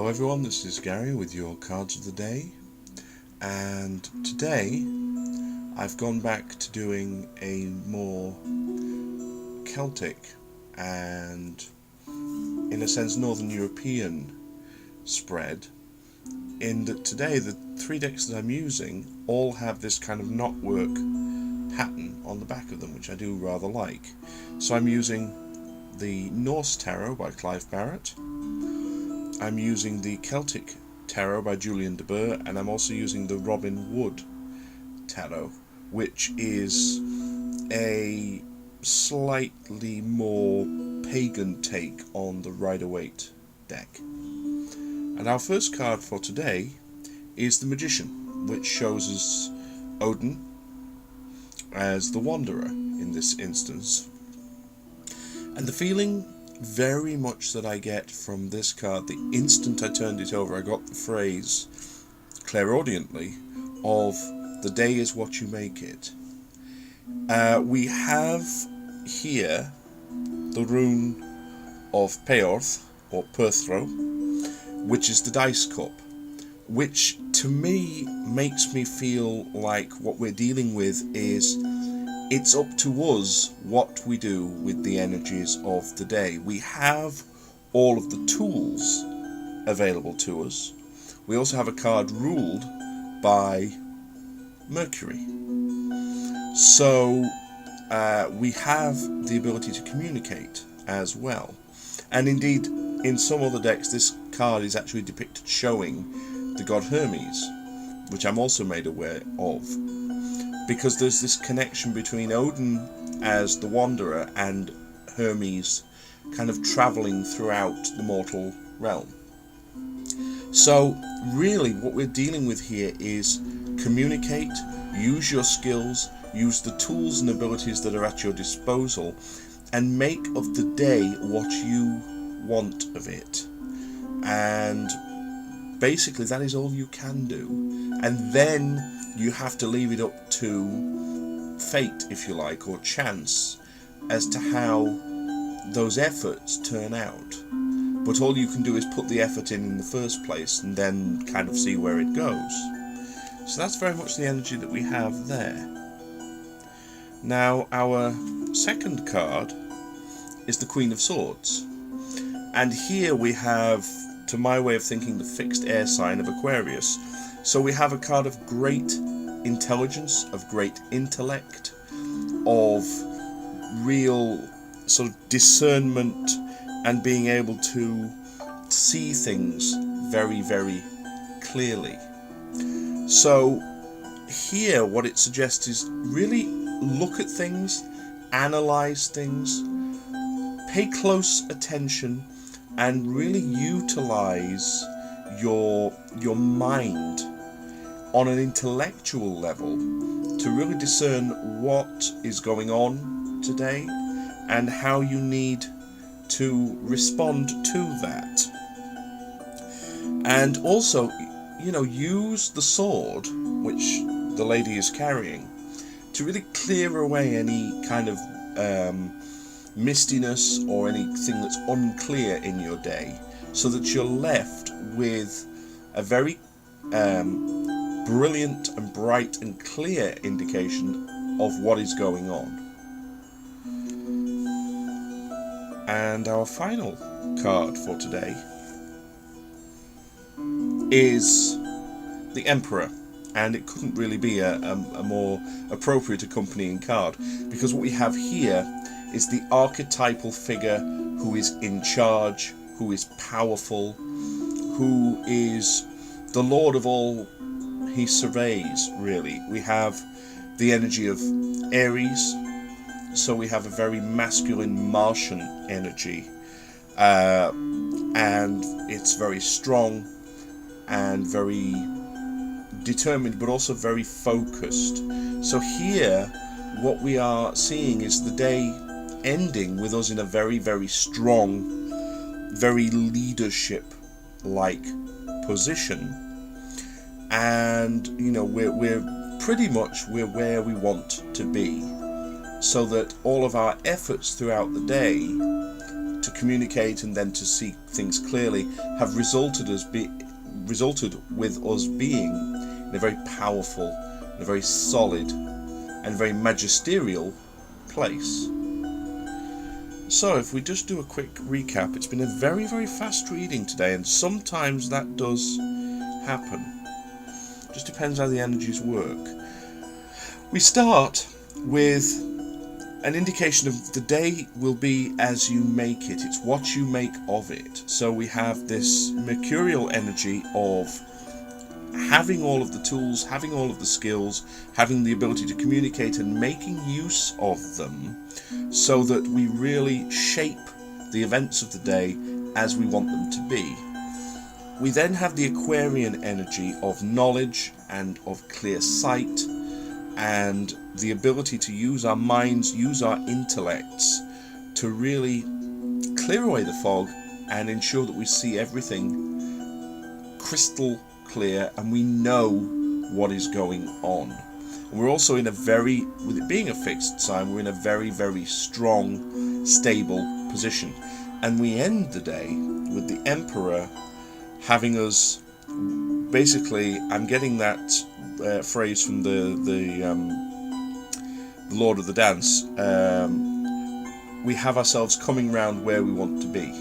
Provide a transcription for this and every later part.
Hello everyone, this is Gary with your cards of the day, and today I've gone back to doing a more Celtic and in a sense Northern European spread, in that today the three decks that I'm using all have this kind of knotwork pattern on the back of them, which I do rather like. So I'm using the Norse Tarot by Clive Barrett, I'm using the Celtic Tarot by Julian de Burgh, and I'm also using the Robin Wood Tarot, which is a slightly more pagan take on the Rider-Waite deck. And our first card for today is the Magician, which shows us Odin as the Wanderer in this instance. And the feeling very much that I get from this card, the instant I turned it over, I got the phrase clairaudiently of "the day is what you make it." We have here the rune of Peorth, or Perthro, which is the dice cup, which to me makes me feel like what we're dealing with is it's up to us what we do with the energies of the day. We have all of the tools available to us. We also have a card ruled by Mercury. So we have the ability to communicate as well. And indeed, in some other decks, this card is actually depicted showing the god Hermes, which I'm also made aware of, because there's this connection between Odin as the Wanderer and Hermes kind of travelling throughout the mortal realm. So really what we're dealing with here is communicate, use your skills, use the tools and abilities that are at your disposal, and make of the day what you want of it. And basically that is all you can do. And then you have to leave it up to fate, if you like, or chance, as to how those efforts turn out. But all you can do is put the effort in the first place and then kind of see where it goes. So that's very much the energy that we have there. Now, our second card is the Queen of Swords. And here we have, to my way of thinking, the fixed air sign of Aquarius. So we have a card of great intelligence, of great intellect, of real sort of discernment, and being able to see things very, very clearly. So here what it suggests is really look at things, analyze things, pay close attention, and really utilize your mind on an intellectual level to really discern what is going on today and how you need to respond to that. And also, use the sword, which the lady is carrying, to really clear away any kind of mistiness or anything that's unclear in your day, so that you're left with a very brilliant and bright and clear indication of what is going on. And our final card for today is the Emperor, and it couldn't really be a more appropriate accompanying card, because what we have here is the archetypal figure who is in charge, who is powerful, who is the lord of all he surveys, really. We have the energy of Aries, so we have a very masculine Martian energy, and it's very strong and very determined, but also very focused. So here what we are seeing is the day ending with us in a very, very strong, very leadership-like position. And we're pretty much where we want to be, so that all of our efforts throughout the day to communicate and then to see things clearly have resulted with us being in a very powerful, in a very solid and very magisterial place. So if we just do a quick recap, it's been a very, very fast reading today, and sometimes that does happen. Just depends how the energies work. We start with an indication of the day will be as you make it. It's what you make of it. So we have this mercurial energy of having all of the tools, having all of the skills, having the ability to communicate and making use of them so that we really shape the events of the day as we want them to be. We then have the Aquarian energy of knowledge and of clear sight and the ability to use our minds, use our intellects to really clear away the fog and ensure that we see everything crystal clear and we know what is going on. And we're also in a very, with it being a fixed sign, we're in a very, very strong, stable position. And we end the day with the Emperor having us, basically, I'm getting that phrase from the Lord of the Dance, we have ourselves coming round where we want to be.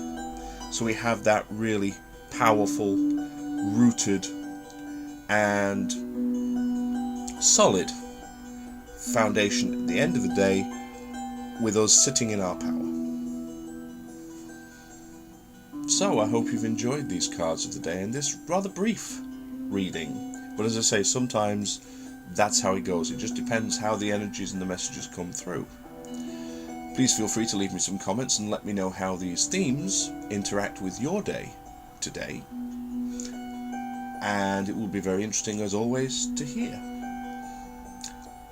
So we have that really powerful, rooted and solid foundation at the end of the day with us sitting in our power. So I hope you've enjoyed these cards of the day and this rather brief reading. But as I say, sometimes that's how it goes. It just depends how the energies and the messages come through. Please feel free to leave me some comments and let me know how these themes interact with your day today. And it will be very interesting, as always, to hear.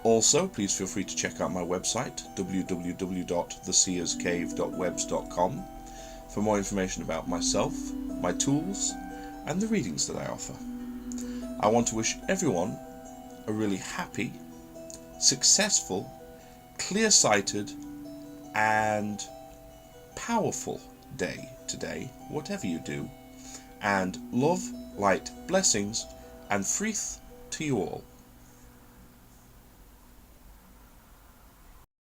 Also, please feel free to check out my website, www.theseerscave.webs.com, for more information about myself, my tools, and the readings that I offer. I want to wish everyone a really happy, successful, clear-sighted, and powerful day today, whatever you do. And love, light, blessings, and frith to you all.